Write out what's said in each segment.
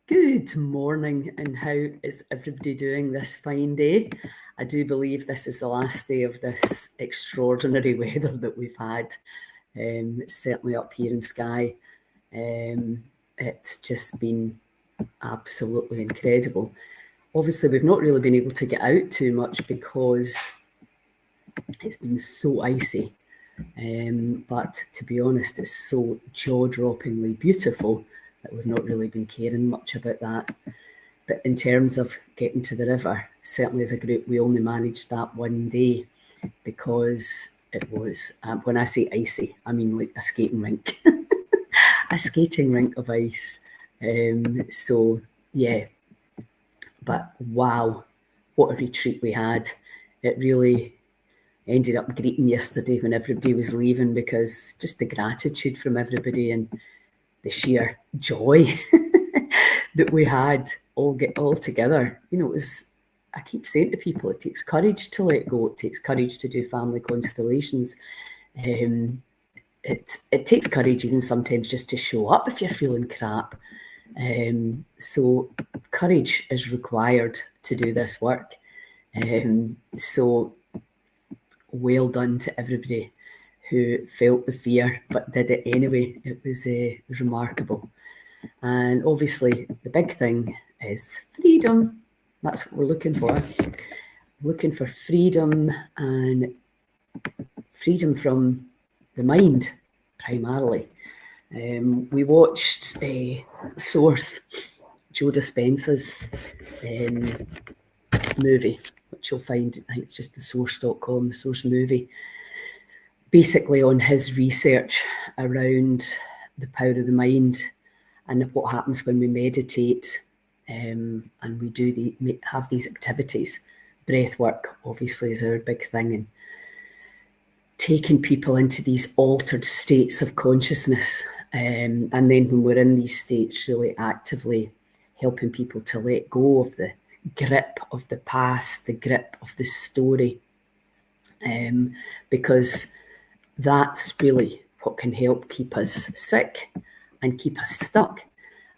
Good morning, and how is everybody doing this fine day? I do believe this is the last day of this extraordinary weather that we've had. Certainly up here in Skye. It's just been absolutely incredible. Obviously, we've not really been able to get out too much because it's been so icy. But to be honest, it's so jaw-droppingly beautiful that we've not really been caring much about that. But in terms of getting to the river, certainly as a group, we only managed that one day because it was, when I say icy, I mean like a skating rink, a skating rink of ice. So yeah, but wow, what a retreat we had. It really ended up greeting yesterday when everybody was leaving, because just the gratitude from everybody and the sheer joy that we had all together. You know, it was, I keep saying to people, it takes courage to let go. It takes courage to do family constellations. It takes courage even sometimes just to show up if you're feeling crap. So courage is required to do this work. So well done to everybody who felt the fear but did it anyway. It was remarkable. And obviously the big thing is freedom. That's what we're looking for. Looking for freedom, and freedom from the mind primarily. We watched Source, Joe Dispenza's movie, which you'll find, I think it's just the source.com, the Source movie, basically on his research around the power of the mind and what happens when we meditate, and we have these activities. Breath work obviously is our big thing, and taking people into these altered states of consciousness, and then when we're in these states, really actively helping people to let go of the grip of the past, the grip of the story, because that's really what can help keep us sick and keep us stuck.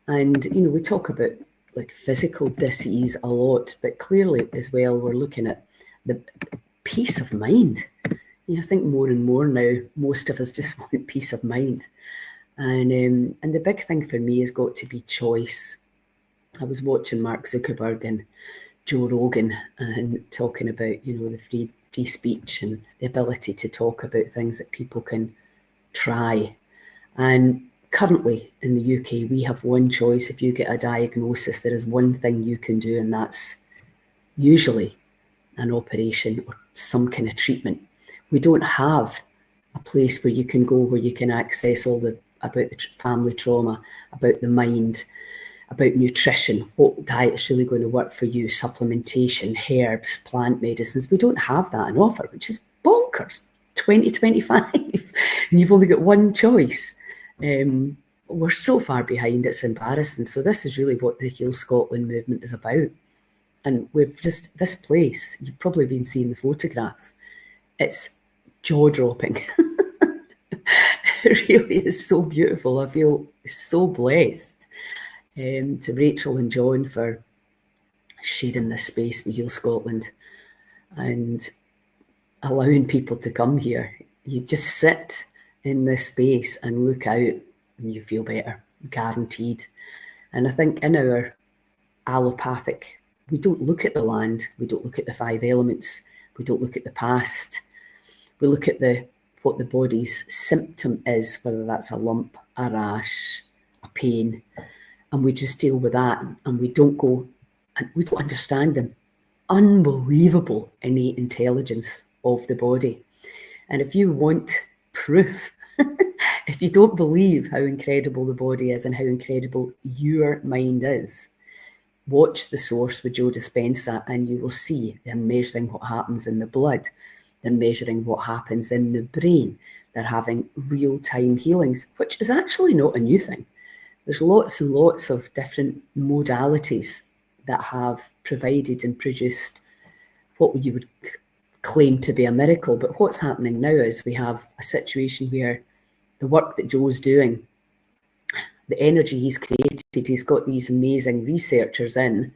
And, you know, we talk about like physical disease a lot, but clearly as well, we're looking at the peace of mind. You know, I think more and more now, most of us just want peace of mind. And the big thing for me has got to be choice. I was watching Mark Zuckerberg and Joe Rogan and talking about, you know, the free speech and the ability to talk about things that people can try. And currently in the UK, we have one choice. If you get a diagnosis, there is one thing you can do, and that's usually an operation or some kind of treatment. We don't have a place where you can go, where you can access all about the family trauma, about the mind, about nutrition, what diet is really going to work for you, supplementation, herbs, plant medicines. We don't have that on offer, which is bonkers. 2025, and you've only got one choice. We're so far behind, it's embarrassing. So this is really what the Heal Scotland movement is about. And we've just, this place, you've probably been seeing the photographs. It's jaw-dropping. It really is so beautiful. I feel so blessed. To Rachel and John for sharing this space with Heal Scotland and allowing people to come here. You just sit in this space and look out and you feel better, guaranteed. And I think in our allopathic, we don't look at the land, we don't look at the 5 elements, we don't look at the past. We look at what the body's symptom is, whether that's a lump, a rash, a pain, and we just deal with that, and we don't go, and we don't understand the unbelievable innate intelligence of the body. And if you want proof, if you don't believe how incredible the body is and how incredible your mind is, watch The Source with Joe Dispenza, and you will see they're measuring what happens in the blood. They're measuring what happens in the brain. They're having real-time healings, which is actually not a new thing. There's lots and lots of different modalities that have provided and produced what you would claim to be a miracle. But what's happening now is we have a situation where the work that Joe's doing, the energy he's created, he's got these amazing researchers in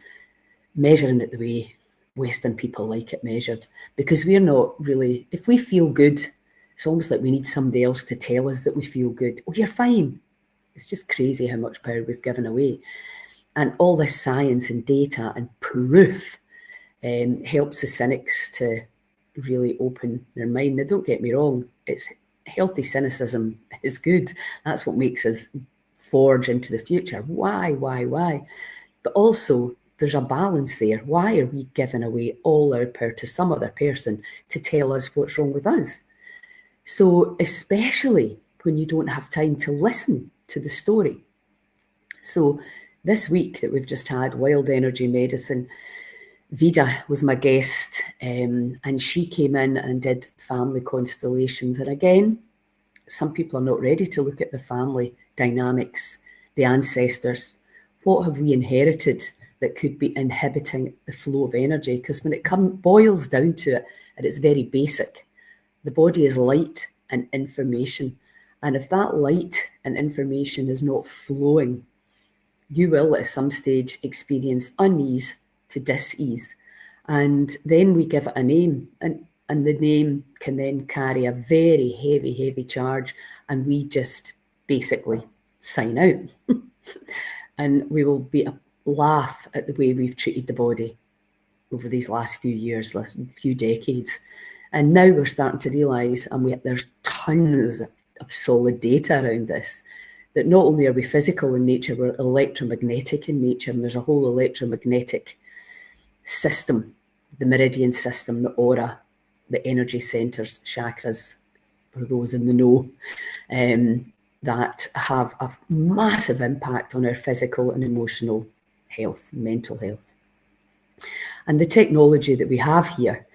measuring it the way Western people like it measured, because we're not really, if we feel good, it's almost like we need somebody else to tell us that we feel good. Oh, you're fine. It's just crazy how much power we've given away. And all this science and data and proof helps the cynics to really open their mind. Now, don't get me wrong, it's healthy cynicism is good. That's what makes us forge into the future. Why? But also, there's a balance there. Why are we giving away all our power to some other person to tell us what's wrong with us? So especially when you don't have time to listen to the story. So this week that we've just had, Wild Energy Medicine, Vida was my guest, and she came in and did family constellations. And again, some people are not ready to look at the family dynamics, the ancestors. What have we inherited that could be inhibiting the flow of energy? Because when it boils down to it, at its very basic, the body is light and information. And if that light and information is not flowing, you will at some stage experience unease to dis-ease. And then we give it a name, and the name can then carry a very heavy charge, and we just basically sign out. And we will be a laugh at the way we've treated the body over these last few years, last few decades. And now we're starting to realise, and there's tons of solid data around this, that not only are we physical in nature, we're electromagnetic in nature, and there's a whole electromagnetic system, the meridian system, the aura, the energy centres, chakras, for those in the know, that have a massive impact on our physical and emotional health, mental health. And the technology that we have here,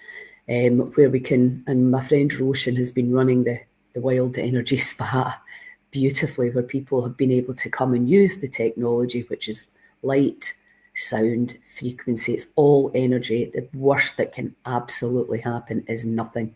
where we can, and my friend Roshan has been running the Wild Energy Spa beautifully, where people have been able to come and use the technology, which is light, sound, frequency. It's all energy. The worst that can absolutely happen is nothing.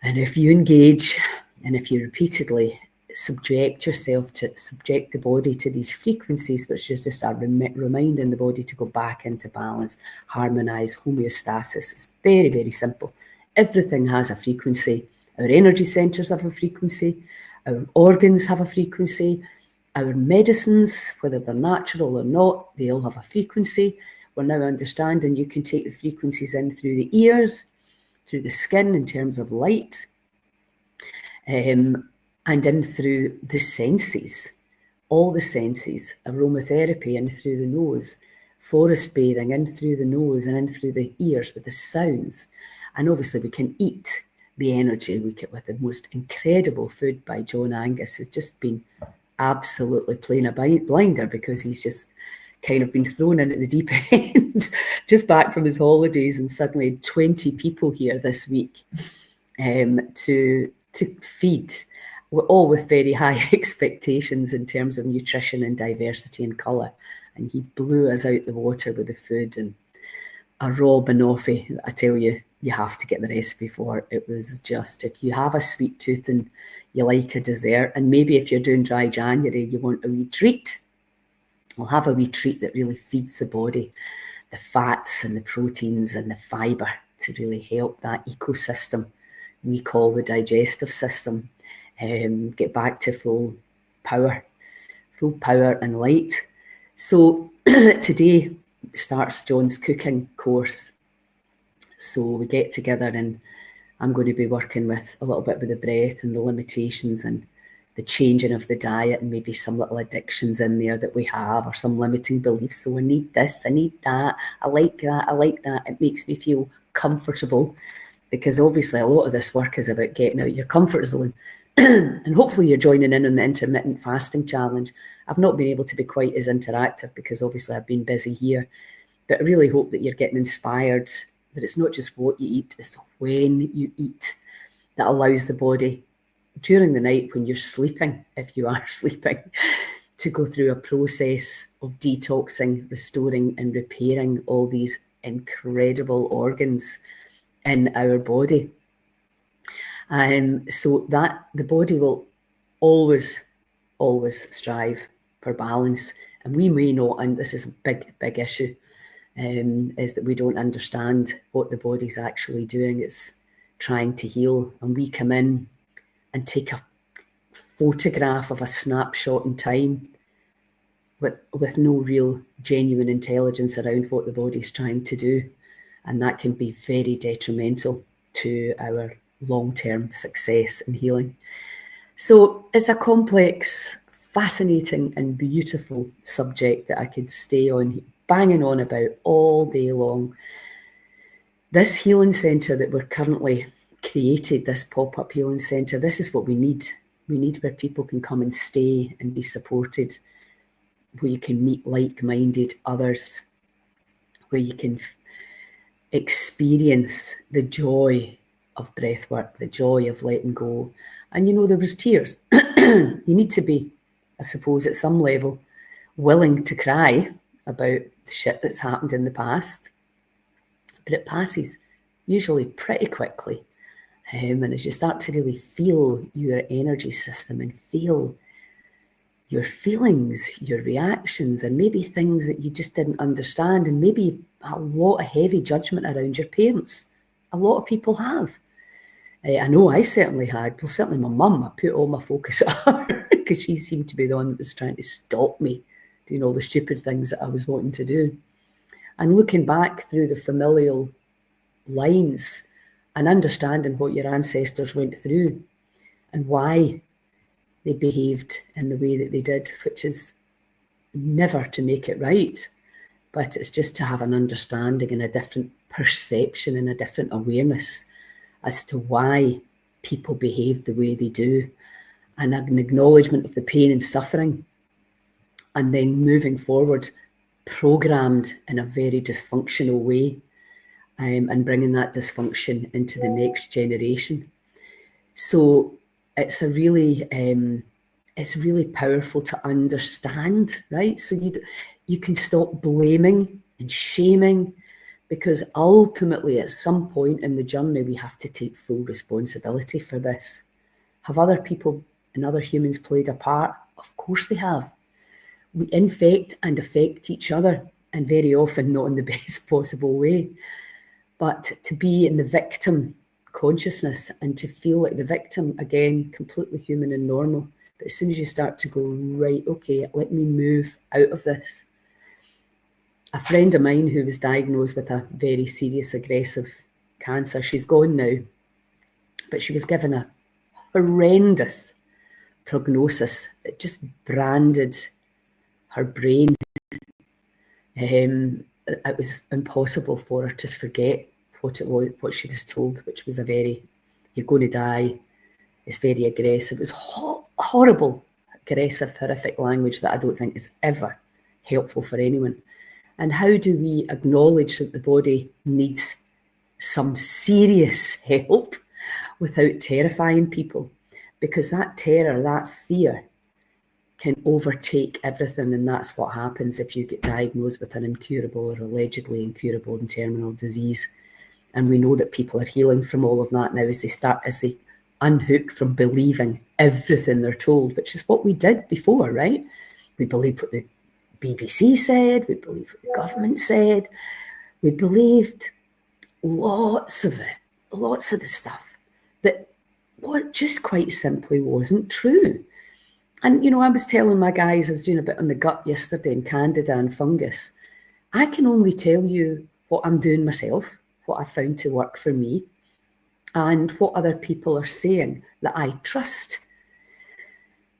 And if you engage, and if you repeatedly subject the body to these frequencies, which is just a reminding the body to go back into balance, harmonize, homeostasis. It's very, very simple. Everything has a frequency. Our energy centers have a frequency. Our organs have a frequency. Our medicines, whether they're natural or not, they all have a frequency. We're now understanding you can take the frequencies in through the ears, through the skin in terms of light, and in through the senses, all the senses, aromatherapy in through the nose, forest bathing in through the nose and in through the ears with the sounds. And obviously we can eat the energy. We get with the most incredible food by John Angus, who's just been absolutely playing a blinder because he's just kind of been thrown in at the deep end, just back from his holidays, and suddenly 20 people here this week to feed. We're all with very high expectations in terms of nutrition and diversity and colour. And he blew us out the water with the food, and a raw banoffee, I tell you, you have to get the recipe for it. It was just, if you have a sweet tooth and you like a dessert, and maybe if you're doing dry January, you want a wee treat, we'll have a wee treat that really feeds the body, the fats and the proteins and the fibre to really help that ecosystem we call the digestive system get back to full power and light. So today starts John's cooking course. So we get together, and I'm going to be working with a little bit with the breath and the limitations and the changing of the diet, and maybe some little addictions in there that we have, or some limiting beliefs. So I need this, I need that, I like that. It makes me feel comfortable, because obviously a lot of this work is about getting out of your comfort zone. And hopefully you're joining in on the intermittent fasting challenge. I've not been able to be quite as interactive because obviously I've been busy here, but I really hope that you're getting inspired, that it's not just what you eat, it's when you eat that allows the body during the night when you're sleeping, if you are sleeping, to go through a process of detoxing, restoring and repairing all these incredible organs in our body. So that the body will always always strive for balance. And we may not, and this is a big issue, is that we don't understand what the body's actually doing. It's trying to heal. And we come in and take a photograph of a snapshot in time with no real genuine intelligence around what the body's trying to do. And that can be very detrimental to our long-term success and healing. So it's a complex, fascinating and beautiful subject that I could stay on, banging on about all day long. This healing centre that we're currently created, this pop-up healing centre, this is what we need. We need where people can come and stay and be supported, where you can meet like-minded others, where you can experience the joy of breath work, the joy of letting go. And there was tears. You need to be, I suppose, at some level, willing to cry about the shit that's happened in the past. But it passes usually pretty quickly. And as you start to really feel your energy system and feel your feelings, your reactions, and maybe things that you just didn't understand, and maybe a lot of heavy judgment around your parents. A lot of people have. I know I certainly had. Well, certainly my mum, I put all my focus on her because she seemed to be the one that was trying to stop me doing all the stupid things that I was wanting to do. And looking back through the familial lines and understanding what your ancestors went through and why they behaved in the way that they did, which is never to make it right, but it's just to have an understanding and a different perception and a different awareness as to why people behave the way they do, and an acknowledgement of the pain and suffering, and then moving forward, programmed in a very dysfunctional way, and bringing that dysfunction into the next generation. So it's really powerful to understand, right? So you can stop blaming and shaming, because ultimately at some point in the journey we have to take full responsibility for this. Have other people and other humans played a part? Of course they have. We infect and affect each other, and very often not in the best possible way. But to be in the victim consciousness and to feel like the victim, again, completely human and normal. But as soon as you start to go, right, okay, let me move out of this. A friend of mine who was diagnosed with a very serious aggressive cancer, she's gone now, but she was given a horrendous prognosis that just branded her brain. It was impossible for her to forget what it was, what she was told, which was you're going to die. It's very aggressive. It was horrible, aggressive, horrific language that I don't think is ever helpful for anyone. And how do we acknowledge that the body needs some serious help without terrifying people? Because that terror, that fear can overtake everything. And that's what happens if you get diagnosed with an incurable or allegedly incurable and terminal disease. And we know that people are healing from all of that now as they unhook from believing everything they're told, which is what we did before, right? We believed what the BBC said, we believed what the government said, we believed lots of the stuff that just quite simply wasn't true. And, I was telling my guys, I was doing a bit on the gut yesterday in Candida and fungus. I can only tell you what I'm doing myself, what I found to work for me, and what other people are saying that I trust.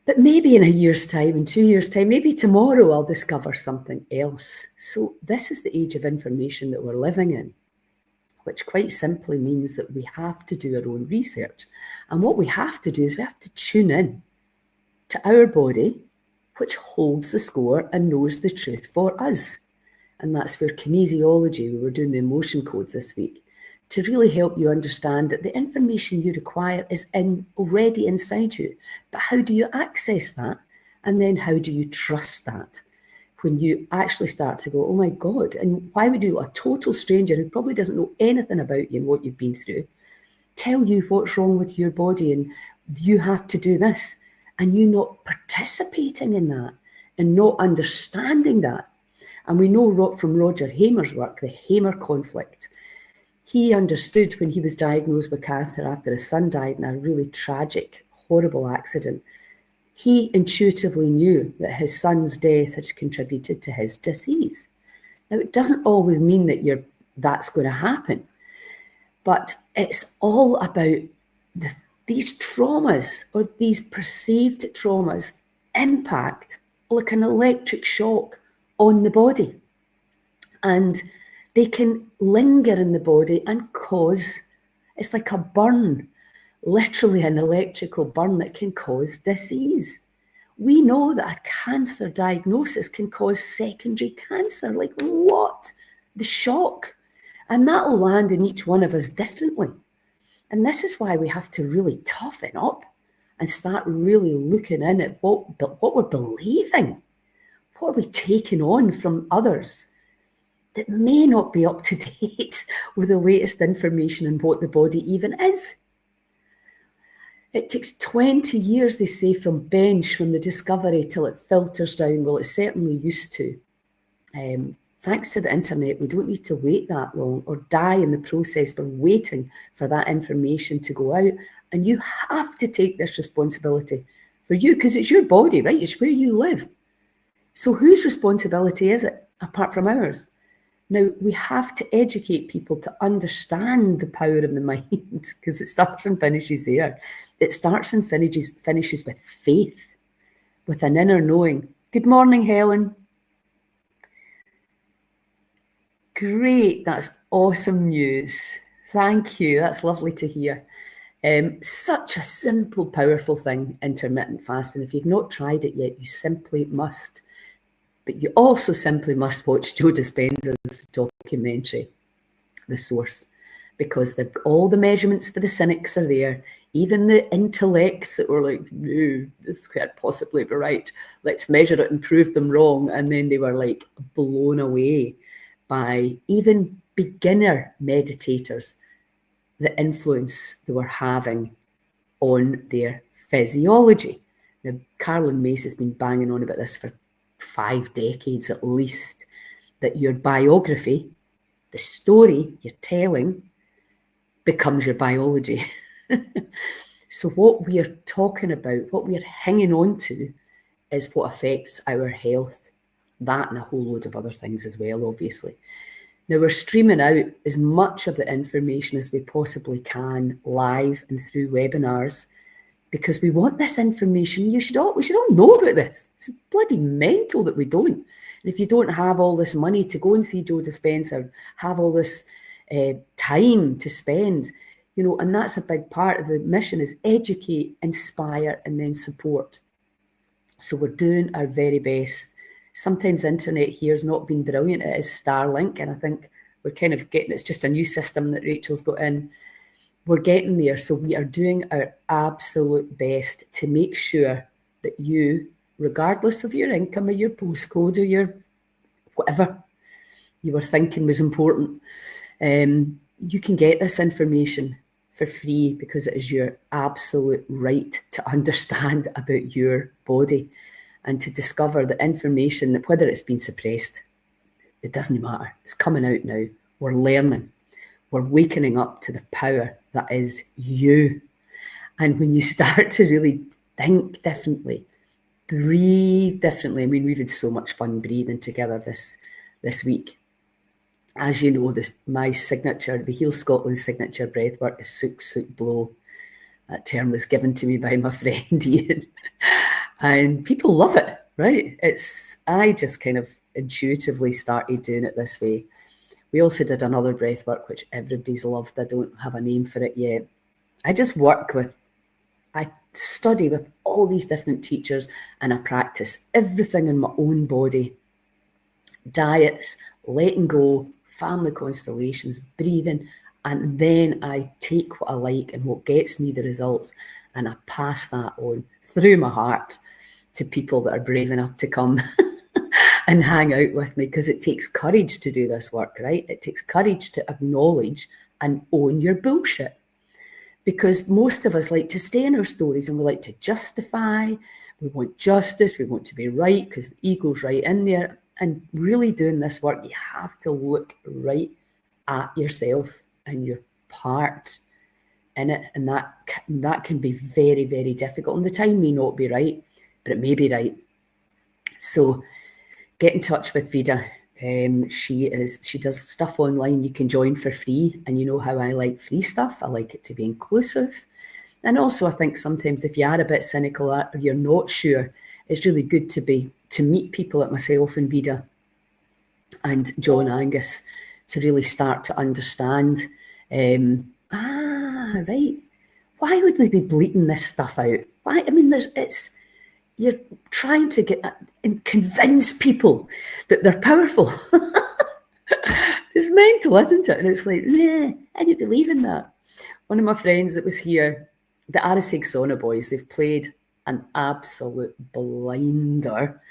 But maybe in a year's time, in 2 years' time, maybe tomorrow I'll discover something else. So this is the age of information that we're living in, which quite simply means that we have to do our own research. And what we have to do is we have to tune in to our body, which holds the score and knows the truth for us. And that's where kinesiology, we were doing the emotion codes this week, to really help you understand that the information you require is already inside you. But how do you access that? And then how do you trust that? When you actually start to go, oh my God, and why would you let a total stranger who probably doesn't know anything about you and what you've been through tell you what's wrong with your body and you have to do this? and you not participating in that and not understanding that. And we know from Roger Hamer's work, the Hamer conflict. He understood when he was diagnosed with cancer after his son died in a really tragic, horrible accident. He intuitively knew that his son's death had contributed to his disease. Now, it doesn't always mean that that's going to happen, but it's all about these traumas, or these perceived traumas, impact like an electric shock on the body. And they can linger in the body and cause, it's like a burn, literally an electrical burn that can cause disease. We know that a cancer diagnosis can cause secondary cancer. Like, what? The shock. And that will land in each one of us differently. And this is why we have to really toughen up and start really looking in at what we're believing. What are we taking on from others that may not be up to date with the latest information and what the body even is? It takes 20 years, they say, from the discovery till it filters down. Well, it certainly used to. Thanks to the internet, we don't need to wait that long or die in the process for waiting for that information to go out. And you have to take this responsibility for you, because it's your body, right? It's where you live. So whose responsibility is it apart from ours? Now, we have to educate people to understand the power of the mind, because it starts and finishes there. It starts and finishes with faith, with an inner knowing. Good morning, Helen. Great, that's awesome news. Thank you, that's lovely to hear. Such a simple, powerful thing, intermittent fasting. If you've not tried it yet, you simply must. But you also simply must watch Joe Dispenza's documentary, The Source, because all the measurements for the cynics are there. Even the intellects that were like, no, this can't possibly be right. Let's measure it and prove them wrong. And then they were like blown away by even beginner meditators, the influence they were having on their physiology. Now, Carolyn Mace has been banging on about this for 5 decades at least, that your biography, the story you're telling, becomes your biology. So what we are talking about, what we are hanging on to, is what affects our health. That and a whole load of other things as well, obviously. Now, we're streaming out as much of the information as we possibly can live and through webinars, because we want this information. We should all know about this. It's bloody mental that we don't. And if you don't have all this money to go and see Joe Dispenza, have all this time to spend, and that's a big part of the mission, is educate, inspire, and then support. So we're doing our very best. Sometimes the internet here has not been brilliant. It is Starlink, and I think we're kind of getting, it's just a new system that Rachel's got in. We're getting there. So we are doing our absolute best to make sure that you, regardless of your income or your postcode or your whatever you were thinking was important, you can get this information for free, because it is your absolute right to understand about your body and to discover the information that, whether it's been suppressed, it doesn't matter. It's coming out now. We're learning. We're wakening up to the power that is you. And when you start to really think differently, breathe differently. I mean, we've had so much fun breathing together this week. As you know, my signature, the Heal Scotland signature breath work is Sook Sook Blow. That term was given to me by my friend Ian. And people love it, right? I just kind of intuitively started doing it this way. We also did another breath work, which everybody's loved. I don't have a name for it yet. I study with all these different teachers, and I practice everything in my own body. Diets, letting go, family constellations, breathing, and then I take what I like and what gets me the results, and I pass that on through my heart to people that are brave enough to come and hang out with me, because it takes courage to do this work, right? It takes courage to acknowledge and own your bullshit, because most of us like to stay in our stories and we like to justify. We want justice. We want to be right because the ego's right in there. And really doing this work, you have to look right at yourself and your part in it. And that can be very, very difficult. And the time may not be right, but it may be right. So get in touch with Vida. She does stuff online you can join for free. And you know how I like free stuff. I like it to be inclusive. And also I think sometimes if you are a bit cynical or you're not sure, it's really good to meet people like myself and Vida and John Angus to really start to understand, right, why would we be bleating this stuff out? Why? I mean, you're trying to get and convince people that they're powerful. It's mental, isn't it? And it's like, nah, I don't believe in that. One of my friends that was here, the Arisig Sauna boys, they've played an absolute blinder.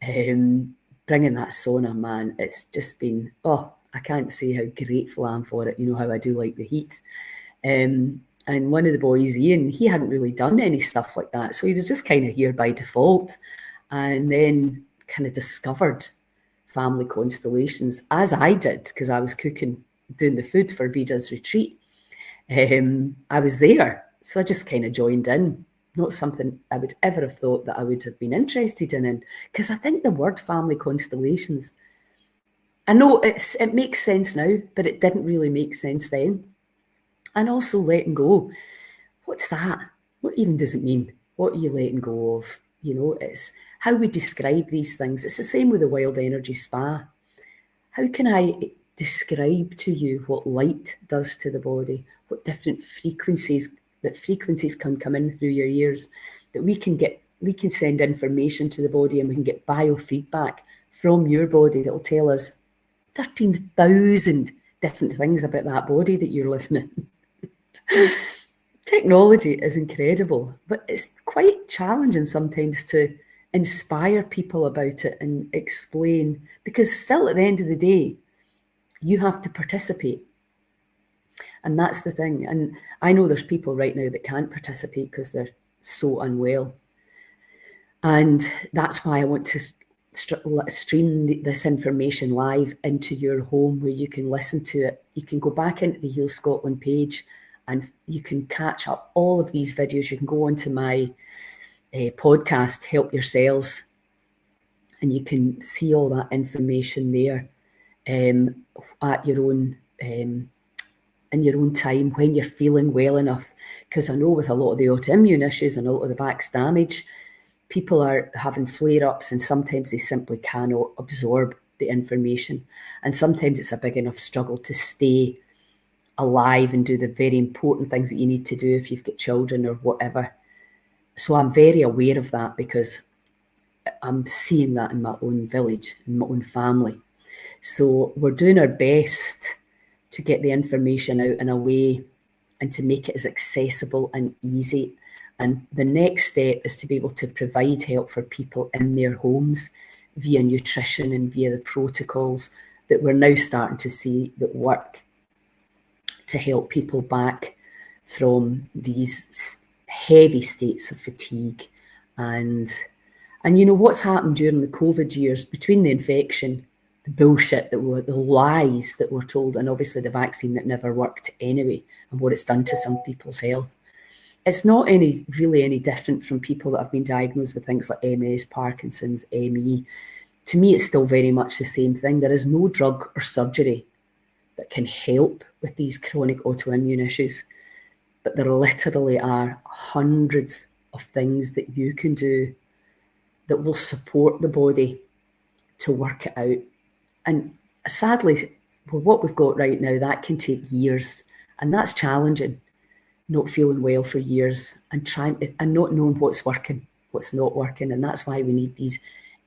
Bringing that sauna, man, it's just been, I can't say how grateful I am for it. You know how I do like the heat. And one of the boys, Ian, he hadn't really done any stuff like that. So he was just kind of here by default, and then kind of discovered family constellations, as I did, because I was cooking, doing the food for Vida's retreat. I was there. So I just kind of joined in. Not something I would ever have thought that I would have been interested in, because I think the word family constellations, I know it makes sense now, but it didn't really make sense then. And also letting go. What's that? What even does it mean? What are you letting go of? You know, it's how we describe these things. It's the same with the Wild Energy Spa. How can I describe to you what light does to the body, what different frequencies can come in through your ears, that we can send information to the body and we can get biofeedback from your body that will tell us 13,000 different things about that body that you're living in. Technology is incredible, but it's quite challenging sometimes to inspire people about it and explain, because still at the end of the day, you have to participate. And that's the thing. And I know there's people right now that can't participate because they're so unwell. And that's why I want to stream this information live into your home where you can listen to it. You can go back into the Heal Scotland page and you can catch up all of these videos. You can go onto my podcast, Help Yourselves, and you can see all that information there at your own in your own time when you're feeling well enough. Because I know with a lot of the autoimmune issues and a lot of the back's damage, people are having flare-ups and sometimes they simply cannot absorb the information. And sometimes it's a big enough struggle to stay alive and do the very important things that you need to do if you've got children or whatever. So I'm very aware of that because I'm seeing that in my own village, in my own family. So we're doing our best to get the information out in a way and to make it as accessible and easy. And the next step is to be able to provide help for people in their homes via nutrition and via the protocols that we're now starting to see that work to help people back from these heavy states of fatigue. And you know what's happened during the COVID years, between the infection, the bullshit the lies that were told, and obviously the vaccine that never worked anyway, and what it's done to some people's health. It's not really any different from people that have been diagnosed with things like MS, Parkinson's, ME. To me, it's still very much the same thing. There is no drug or surgery that can help with these chronic autoimmune issues, but there literally are hundreds of things that you can do that will support the body to work it out. And sadly, with what we've got right now, that can take years, and that's challenging. Not feeling well for years and not knowing what's working, what's not working. And that's why we need these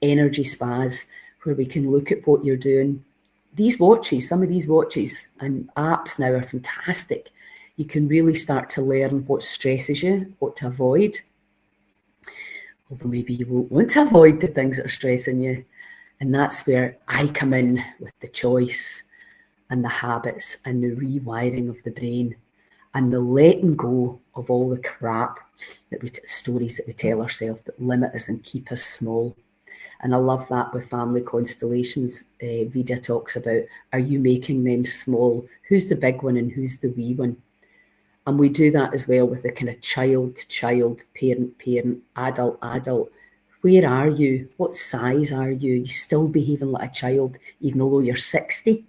energy spas where we can look at what you're doing. These watches, some of these watches and apps now are fantastic. You can really start to learn what stresses you, what to avoid. Although maybe you won't want to avoid the things that are stressing you. And that's where I come in with the choice and the habits and the rewiring of the brain. and the letting go of all the crap stories that we tell ourselves that limit us and keep us small. And I love that with family constellations. Vida talks about, are you making them small? Who's the big one and who's the wee one? And we do that as well with the kind of child, parent, adult. Where are you? What size are you? You still behaving like a child, even although you're 60,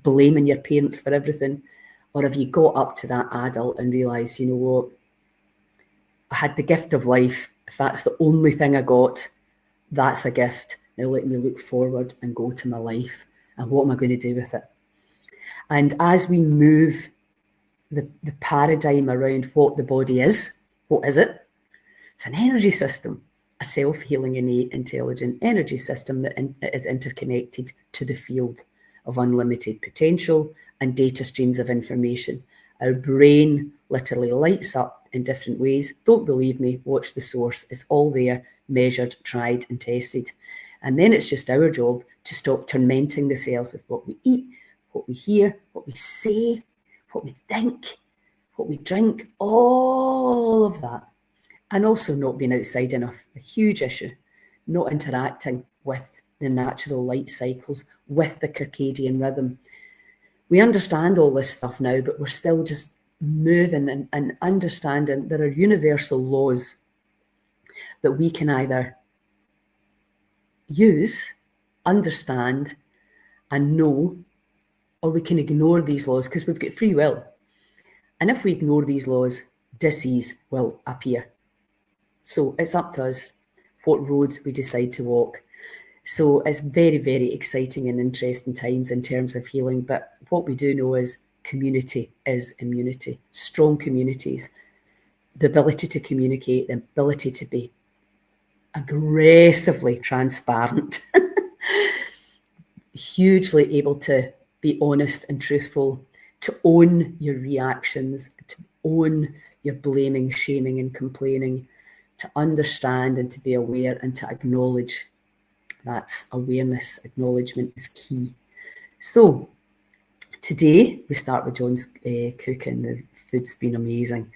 blaming your parents for everything? Or have you got up to that adult and realised, you know what? I had the gift of life. If that's the only thing I got, that's a gift. Now let me look forward and go to my life. And what am I going to do with it? And as we move the paradigm around what the body is, what is it? It's an energy system, a self-healing, innate, intelligent energy system that is interconnected to the field of unlimited potential and data streams of information. Our brain literally lights up in different ways. Don't believe me, watch the source. It's all there, measured, tried and tested. And then it's just our job to stop tormenting the cells with what we eat, what we hear, what we say, what we think, what we drink, all of that. And also not being outside enough, a huge issue. Not interacting with the natural light cycles, with the circadian rhythm. We understand all this stuff now, but we're still just moving and understanding there are universal laws that we can either use, understand, and know, or we can ignore these laws because we've got free will. And if we ignore these laws, disease will appear. So it's up to us what roads we decide to walk. So it's very, very exciting and interesting times in terms of healing. But what we do know is community is immunity. Strong communities, the ability to communicate, the ability to be aggressively transparent, hugely able to be honest and truthful, to own your reactions, to own your blaming, shaming and complaining, to understand and to be aware and to acknowledge. That's awareness, acknowledgement is key. So today we start with John's cooking. The food's been amazing.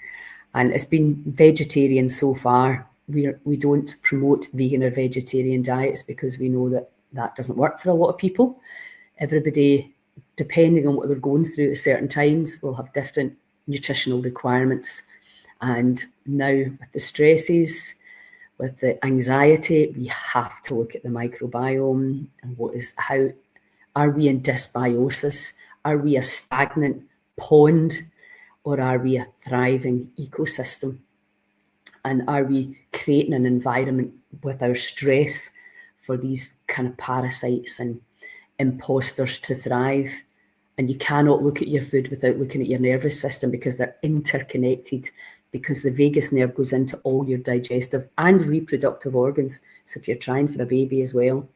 And it's been vegetarian so far. We don't promote vegan or vegetarian diets because we know that that doesn't work for a lot of people. Everybody, depending on what they're going through at certain times, will have different nutritional requirements. And now with the stresses, with the anxiety, we have to look at the microbiome and how are we in dysbiosis? Are we a stagnant pond or are we a thriving ecosystem? And are we creating an environment with our stress for these kind of parasites and imposters to thrive? And you cannot look at your food without looking at your nervous system because they're interconnected, because the vagus nerve goes into all your digestive and reproductive organs. So if you're trying for a baby as well,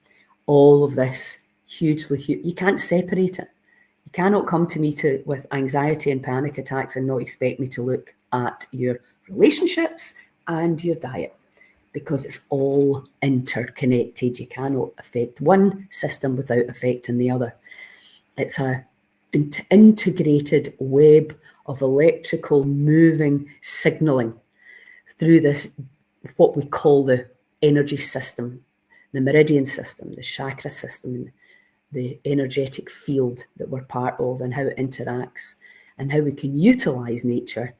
all of this hugely, you can't separate it. You cannot come to me with anxiety and panic attacks and not expect me to look at your relationships and your diet, because it's all interconnected. You cannot affect one system without affecting the other. It's a integrated web of electrical moving signaling through this, what we call the energy system, the meridian system, the chakra system, the energetic field that we're part of, and how it interacts and how we can utilize nature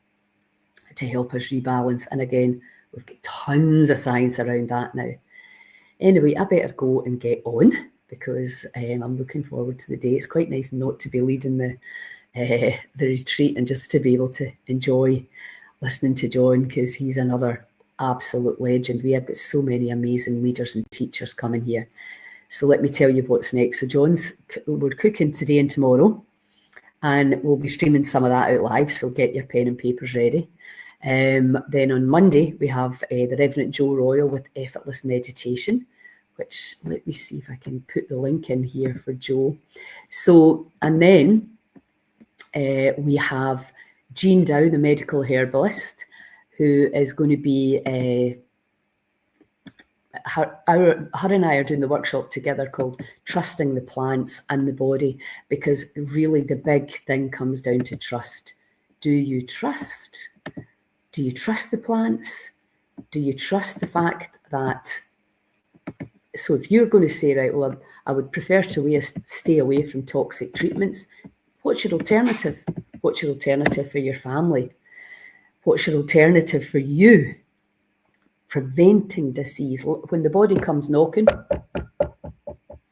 to help us rebalance. And again, we've got tons of science around that now. Anyway, I better go and get on because I'm looking forward to the day. It's quite nice not to be leading the retreat and just to be able to enjoy listening to John, because he's another absolute legend. We have got so many amazing leaders and teachers coming here. So let me tell you what's next. So we're cooking today and tomorrow, and we'll be streaming some of that out live, so get your pen and papers ready. Then on Monday, we have the Reverend Joe Royal with Effortless Meditation, which, let me see if I can put the link in here for Joe. So, and then we have Jean Dow, the medical herbalist, who is going to be, her and I are doing the workshop together called Trusting the Plants and the Body, because really the big thing comes down to trust. do you trust? Do you trust the plants? Do you trust the fact that, so if you're going to say, right, well, I would prefer to stay away from toxic treatments, what's your alternative? What's your alternative for your family? What's your alternative for you? Preventing disease. When the body comes knocking,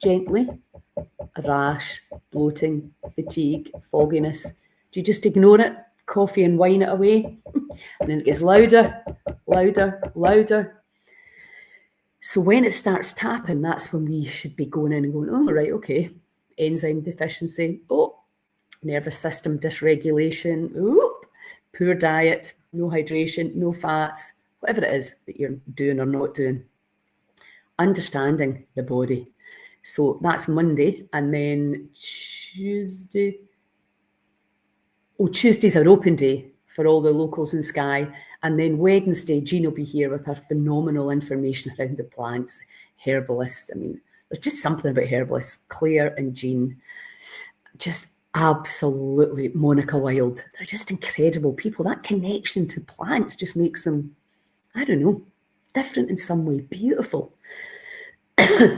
gently, a rash, bloating, fatigue, fogginess, do you just ignore it, coffee and wine it away? And then it gets louder, louder, louder. So when it starts tapping, that's when we should be going in and going, oh, right, okay, enzyme deficiency, oh, nervous system dysregulation, oh, poor diet, no hydration, no fats, whatever it is that you're doing or not doing. Understanding the body. So that's Monday, and then Tuesday. Oh, Tuesday's our open day for all the locals in Skye. And then Wednesday, Jean will be here with her phenomenal information around the plants, herbalists. I mean, there's just something about herbalists. Claire and Jean, just absolutely Monica Wild. They're just incredible people. That connection to plants just makes them, I don't know, different in some way, beautiful.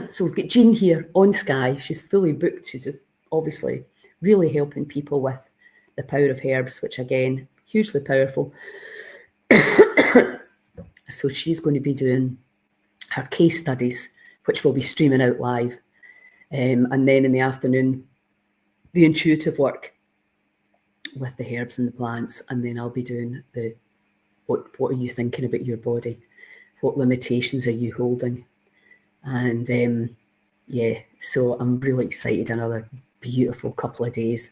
So we've got Jean here on Skye. She's fully booked. She's obviously really helping people with the power of herbs, which again, hugely powerful. So she's going to be doing her case studies, which will be streaming out live. And then in the afternoon, the intuitive work with the herbs and the plants. And then I'll be doing the, what are you thinking about your body? What limitations are you holding? And yeah, so I'm really excited. Another beautiful couple of days.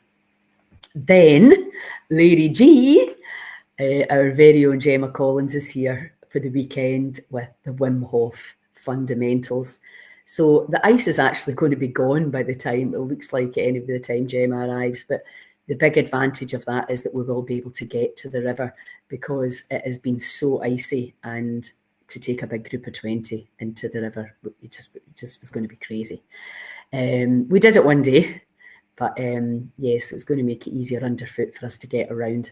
Then Lady G, our very own Gemma Collins, is here for the weekend with the Wim Hof fundamentals. So the ice is actually going to be gone by the time, it looks like any of the time Gemma arrives, but the big advantage of that is that we will be able to get to the river because it has been so icy, and to take a big group of 20 into the river, it just was going to be crazy. We did it one day, but yes, it's going to make it easier underfoot for us to get around.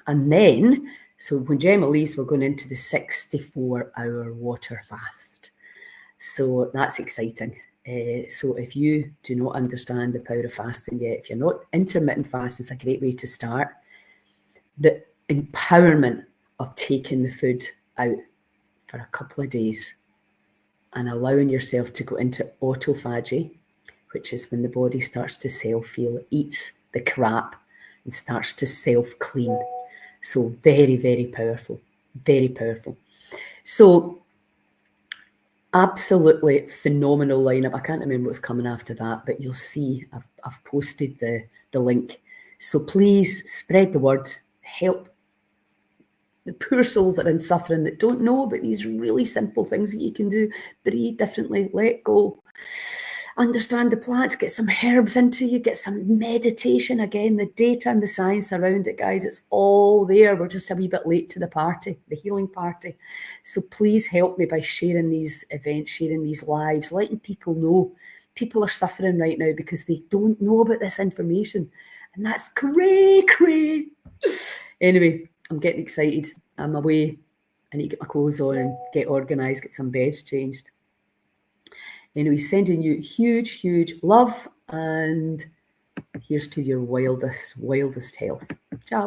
And then, so when Gemma leaves, we're going into the 64-hour water fast. So that's exciting. So if you do not understand the power of fasting yet, if you're not, intermittent fasting is a great way to start. The empowerment of taking the food out for a couple of days and allowing yourself to go into autophagy, which is when the body starts to self-heal, eats the crap and starts to self-clean. So very, very powerful, very powerful. So absolutely phenomenal lineup. I can't remember what's coming after that, but you'll see I've posted the link. So please spread the word, help the poor souls that are in suffering that don't know about these really simple things that you can do. Breathe differently, let go. Understand the plants, get some herbs into you, get some meditation. Again, the data and the science around it, guys, it's all there. We're just a wee bit late to the party, the healing party. So please help me by sharing these events, sharing these lives, letting people know. People are suffering right now because they don't know about this information. And that's cray. Anyway, I'm getting excited. I'm away. I need to get my clothes on and get organised, get some beds changed. Anyway, sending you huge, huge love, and here's to your wildest health. Ciao.